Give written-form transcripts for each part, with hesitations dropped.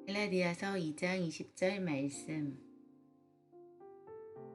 갈라디아서 2장 20절 말씀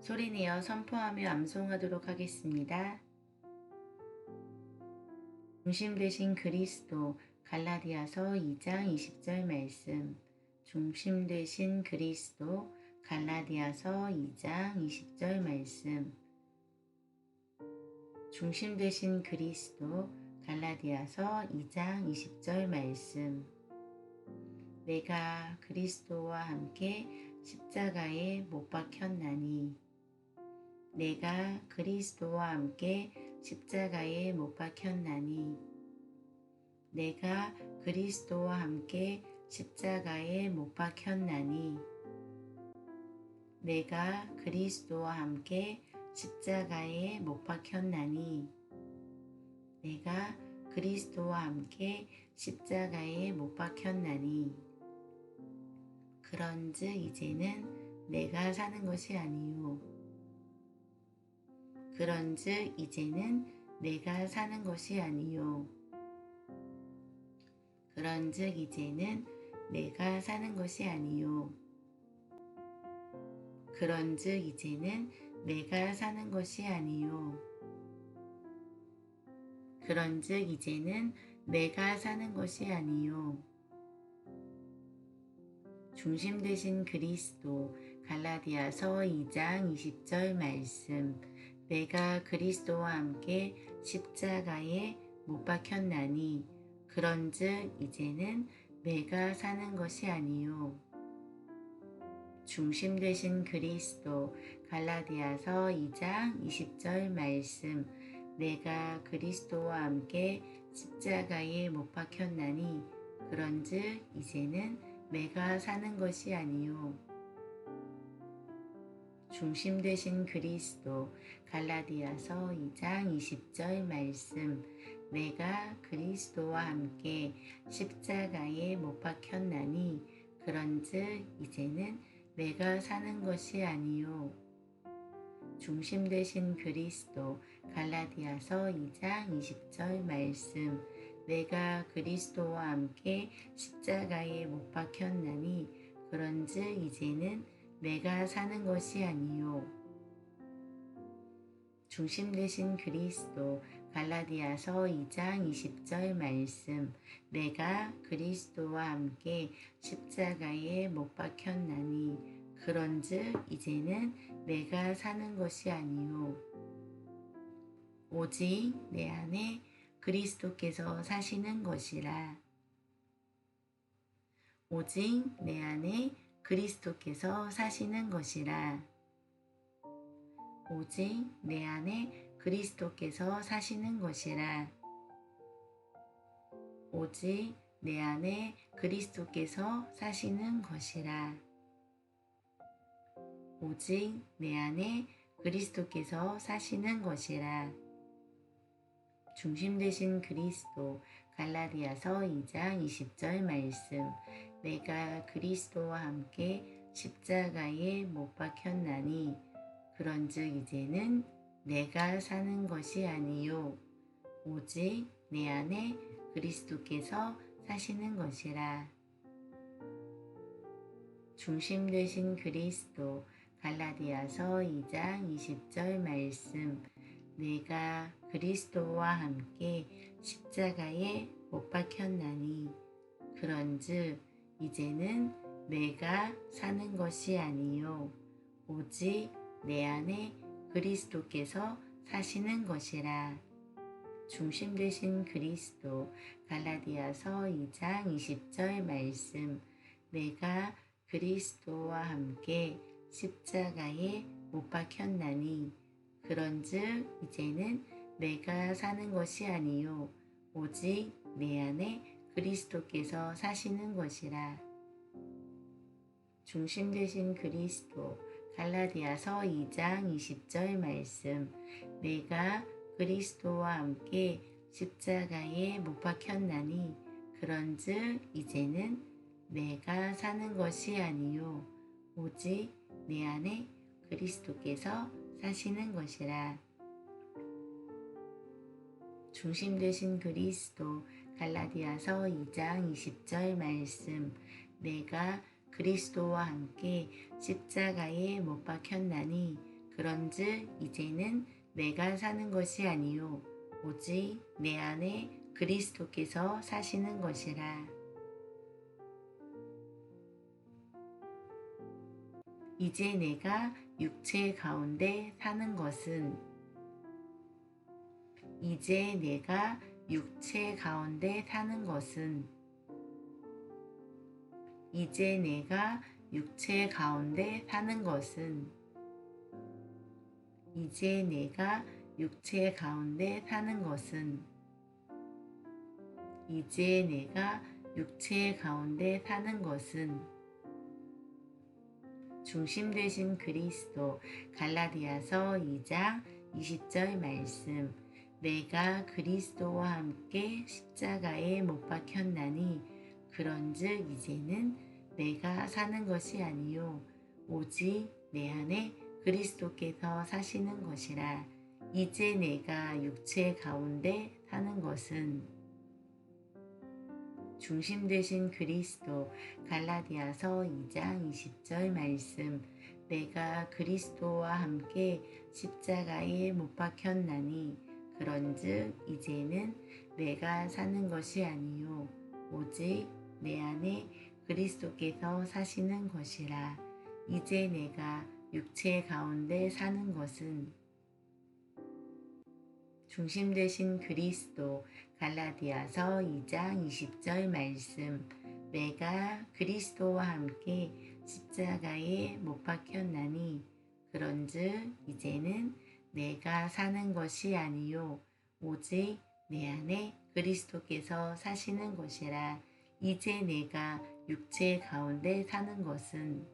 소리내어 선포하며 암송하도록 하겠습니다. 중심 되신 그리스도. 갈라디아서 2장 20절 말씀 중심 되신 그리스도. 갈라디아서 2장 20절 말씀 중심 되신 그리스도. 갈라디아서 2장 20절 말씀 내가 그리스도와 함께 십자가에 못 박혔나니. 내가 그리스도와 함께 십자가에 못 박혔나니. 내가 그리스도와 함께 십자가에 못 박혔나니. 내가 그리스도와 함께 십자가에 못 박혔나니. 내가 그리스도와 함께 십자가에 못 박혔나니. 그런즉 이제는 내가 사는 것이 아니요. 그런즉 이제는 내가 사는 것이 아니요. 그런즉 이제는 내가 사는 것이 아니요. 그런즉 이제는 내가 사는 것이 아니요. 그런즉 이제는 내가 사는 것이 아니요. 중심 되신 그리스도. 갈라디아서 2장 20절 말씀 내가 그리스도와 함께 십자가에 못 박혔나니. 그런즉 이제는 내가 사는 것이 아니요. 중심 되신 그리스도. 갈라디아서 2장 20절 말씀 내가 그리스도와 함께 십자가에 못 박혔나니. 그런즉 이제는 내가 사는 것이 아니요. 중심 되신 그리스도. 갈라디아서 2장 20절 말씀 내가 그리스도와 함께 십자가에 못 박혔나니. 그런즉 이제는 내가 사는 것이 아니요. 중심 되신 그리스도. 갈라디아서 2장 20절 말씀 내가 그리스도와 함께 십자가에 못 박혔나니. 그런즉 이제는 내가 사는 것이 아니요. 중심 되신 그리스도. 갈라디아서 2장 20절 말씀 내가 그리스도와 함께 십자가에 못 박혔나니. 그런즉 이제는 내가 사는 것이 아니요. 오직 내 안에 그리스도께서 사시는 것이라. 오직 내 안에 그리스도께서 사시는 것이라. 오직 내 안에 그리스도께서 사시는 것이라. 오직 내 안에 그리스도께서 사시는 것이라. 오직 내 안에 그리스도께서 사시는 것이라. 중심 되신 그리스도. 갈라디아서 2장 20절 말씀 내가 그리스도와 함께 십자가에 못 박혔나니. 그런즉 이제는 내가 사는 것이 아니요. 오직 내 안에 그리스도께서 사시는 것이라. 중심 되신 그리스도. 갈라디아서 2장 20절 말씀 내가 그리스도와 함께 십자가에 못 박혔나니. 그런즉 이제는 내가 사는 것이 아니요. 오직 내 안에 그리스도께서 사시는 것이라. 중심 되신 그리스도. 갈라디아서 2장 20절 말씀 내가 그리스도와 함께 십자가에 못 박혔나니. 그런즉 이제는 내가 사는 것이 아니요. 오직 내 안에 그리스도께서 사시는 것이라. 중심 되신 그리스도. 갈라디아서 2장 20절 말씀 내가 그리스도와 함께 십자가에 못 박혔나니. 그런즉 이제는 내가 사는 것이 아니요. 오직 내 안에 그리스도께서 사시는 것이라. 중심 되신 그리스도. 갈라디아서 2장 20절 말씀 내가 그리스도와 함께 십자가에 못 박혔나니 그런즉 이제는 내가 사는 것이 아니요 오직 내 안에 그리스도께서 사시는 것이라. 이제 내가 육체 가운데 사는 것은 이제 내가 육체 가운데 사는 것은 이제 내가 육체 가운데 사는 것은 이제 내가 육체 가운데 사는 것은 이제 내가 육체 가운데 사는 것은 중심 되신 그리스도 갈라디아서 2장 20절 말씀 내가 그리스도와 함께 십자가에 못 박혔나니 그런즉 이제는 내가 사는 것이 아니요 오직 내 안에 그리스도께서 사시는 것이라. 이제 내가 육체 가운데 사는 것은 중심 되신 그리스도 갈라디아서 2장 20절 말씀 내가 그리스도와 함께 십자가에 못 박혔나니 그런즉 이제는 내가 사는 것이 아니요 오직 내 안에 그리스도께서 사시는 것이라. 이제 내가 육체 가운데 사는 것은 중심 되신 그리스도 갈라디아서 2장 20절 말씀 내가 그리스도와 함께 십자가에 못 박혔나니 그런즉 이제는 내가 사는 것이 아니요 오직 내 안에 그리스도께서 사시는 것이라. 이제 내가 육체 가운데 사는 것은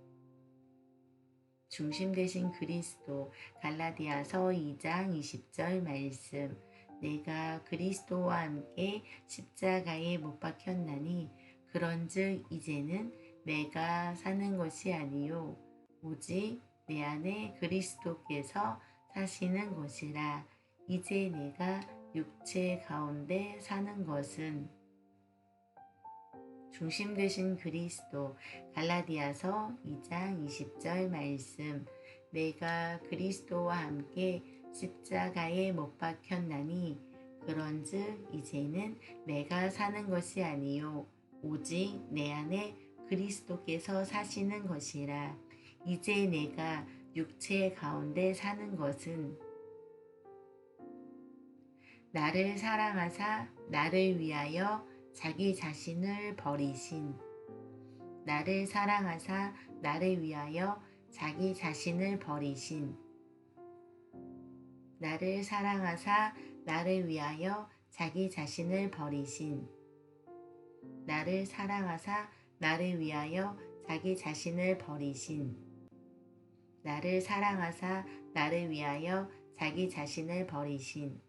중심 되신 그리스도 갈라디아서 2장 20절 말씀 내가 그리스도와 함께 십자가에 못 박혔나니 그런즉 이제는 내가 사는 것이 아니요 오직 내 안에 그리스도께서 사시는 것이라. 이제 내가 육체 가운데 사는 것은 중심 되신 그리스도 갈라디아서 2장 20절 말씀 내가 그리스도와 함께 십자가에 못 박혔나니 그런즉 이제는 내가 사는 것이 아니요 오직 내 안에 그리스도께서 사시는 것이라. 이제 내가 육체 가운데 사는 것은 나를 사랑하사 나를 위하여 자기 자신을 버리신 나를 사랑하사 나를 위하여 자기 자신을 버리신 나를 사랑하사 나를 위하여 자기 자신을 버리신 나를 사랑하사 나를 위하여 자기 자신을 버리신 나를 사랑하사 나를 위하여 자기 자신을 버리신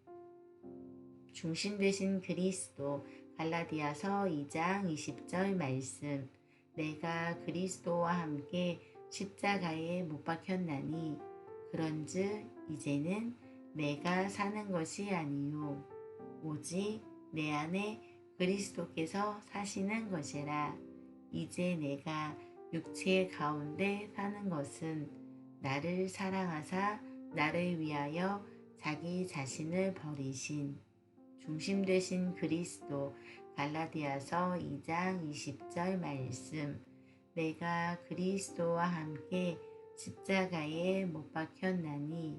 중심 되신 그리스도 갈라디아서 2장 20절 말씀 내가 그리스도와 함께 십자가에 못 박혔나니 그런즉 이제는 내가 사는 것이 아니요 오직 내 안에 그리스도께서 사시는 것이라. 이제 내가 육체 가운데 사는 것은 나를 사랑하사 나를 위하여 자기 자신을 버리신 중심 되신 그리스도 갈라디아서 2장 20절 말씀 내가 그리스도와 함께 십자가에 못 박혔나니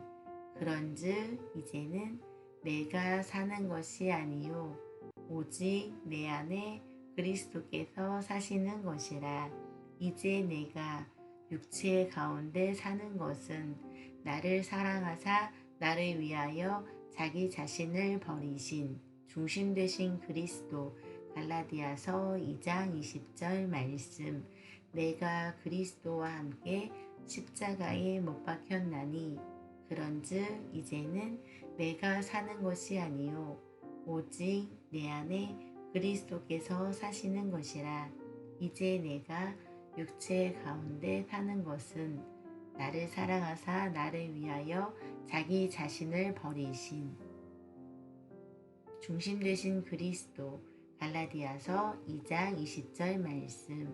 그런즉 이제는 내가 사는 것이 아니요 오직 내 안에 그리스도께서 사시는 것이라. 이제 내가 육체 가운데 사는 것은 나를 사랑하사 나를 위하여 자기 자신을 버리신 중심 되신 그리스도 갈라디아서 2장 20절 말씀 내가 그리스도와 함께 십자가에 못 박혔나니 그런즉 이제는 내가 사는 것이 아니요 오직 내 안에 그리스도께서 사시는 것이라. 이제 내가 육체 가운데 사는 것은 나를 사랑하사 나를 위하여 자기 자신을 버리신 중심 되신 그리스도 갈라디아서 2장 20절 말씀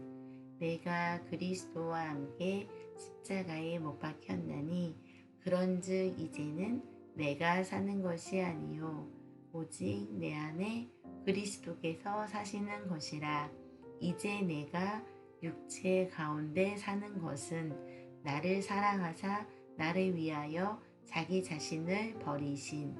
내가 그리스도와 함께 십자가에 못 박혔나니 그런즉 이제는 내가 사는 것이 아니요 오직 내 안에 그리스도께서 사시는 것이라. 이제 내가 육체 가운데 사는 것은 나를 사랑하사 나를 위하여 자기 자신을 버리신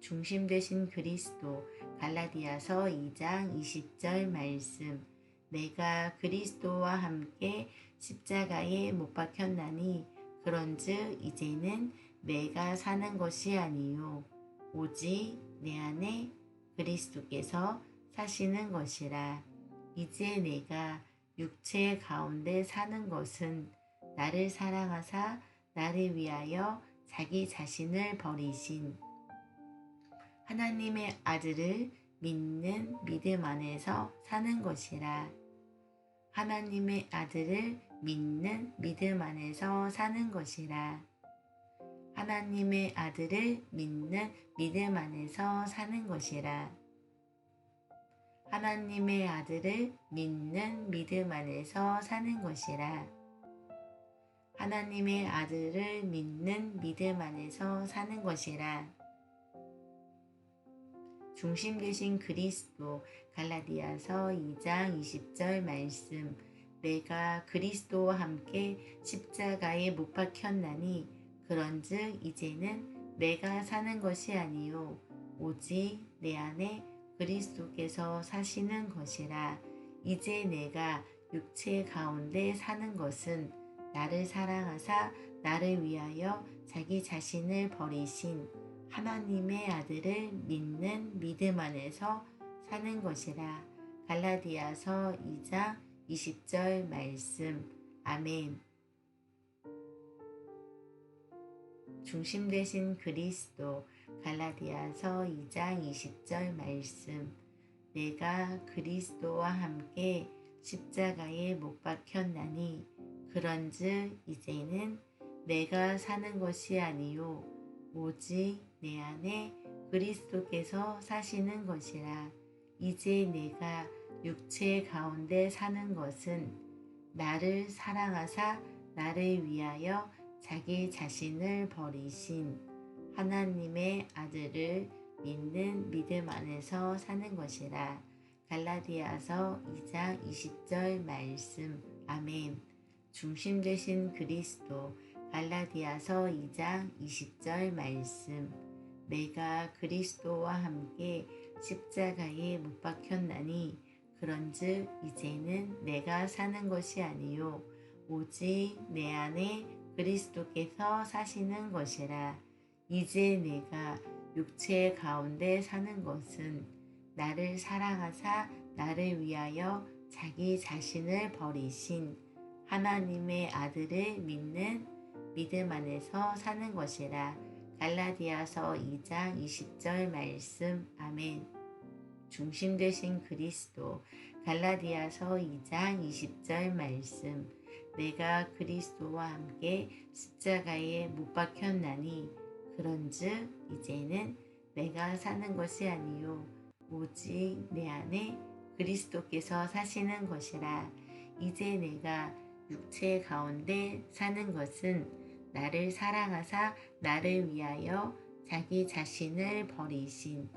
중심 되신 그리스도. 갈라디아서 2장 20절 말씀. 내가 그리스도와 함께 십자가에 못 박혔나니 그런즉 이제는 내가 사는 것이 아니요 오직 내 안에 그리스도께서 사시는 것이라. 이제 내가 육체 가운데 사는 것은 나를 사랑하사 나를 위하여 자기 자신을 버리신 하나님의 아들을 믿는 믿음 안에서 사는 것이라. 하나님의 아들을 믿는 믿음 안에서 사는 것이라. 하나님의 아들을 믿는 믿음 안에서 사는 것이라. 하나님의 아들을 믿는 믿음 안에서 사는 것이라. 하나님의 아들을 믿는 믿음 안에서 사는 것이라. 중심 되신 그리스도. 갈라디아서 2장 20절 말씀. 내가 그리스도와 함께 십자가에 못 박혔나니 그런즉 이제는 내가 사는 것이 아니요 오직 내 안에 그리스도께서 사시는 것이라. 이제 내가 육체 가운데 사는 것은 나를 사랑하사 나를 위하여 자기 자신을 버리신 하나님의 아들을 믿는 믿음 안에서 사는 것이라. 갈라디아서 2장 20절 말씀. 아멘. 중심 되신 그리스도. 갈라디아서 2장 20절 말씀. 내가 그리스도와 함께 십자가에 못 박혔나니 그런즉 이제는 내가 사는 것이 아니요 오직 내 안에 그리스도께서 사시는 것이라. 이제 내가 육체 가운데 사는 것은 나를 사랑하사 나를 위하여 자기 자신을 버리신 하나님의 아들을 믿는 믿음 안에서 사는 것이라. 갈라디아서 2장 20절 말씀. 아멘. 중심 되신 그리스도. 갈라디아서 2장 20절 말씀. 내가 그리스도와 함께 십자가에 못 박혔나니 그런즉 이제는 내가 사는 것이 아니요 오직 내 안에 그리스도께서 사시는 것이라. 이제 내가 육체 가운데 사는 것은 나를 사랑하사 나를 위하여 자기 자신을 버리신 하나님의 아들을 믿는 믿음 안에서 사는 것이라. 갈라디아서 2장 20절 말씀. 아멘. 중심 되신 그리스도. 갈라디아서 2장 20절 말씀. 내가 그리스도와 함께 십자가에 못 박혔나니 그런즉 이제는 내가 사는 것이 아니요 오직 내 안에 그리스도께서 사시는 것이라. 이제 내가 육체 가운데 사는 것은 나를 사랑하사 나를 위하여 자기 자신을 버리신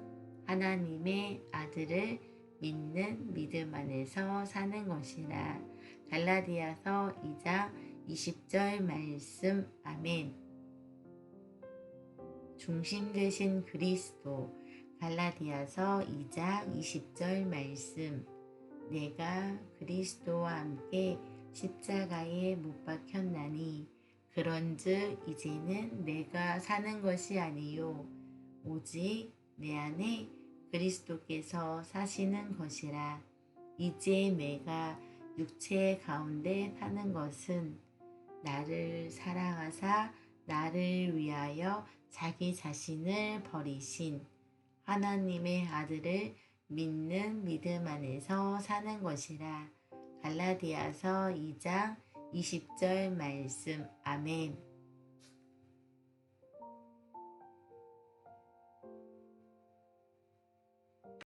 하나님의 아들을 믿는 믿음 안에서 사는 것이라. 갈라디아서 2장 20절 말씀. 아멘. 중심 되신 그리스도. 갈라디아서 2장 20절 말씀. 내가 그리스도와 함께 십자가에 못 박혔나니 그런즉 이제는 내가 사는 것이 아니요 오직 내 안에 그리스도께서 사시는 것이라. 이제 내가 육체 가운데 사는 것은 나를 사랑하사 나를 위하여 자기 자신을 버리신 하나님의 아들을 믿는 믿음 안에서 사는 것이라. 갈라디아서 2장 20절 말씀. 아멘.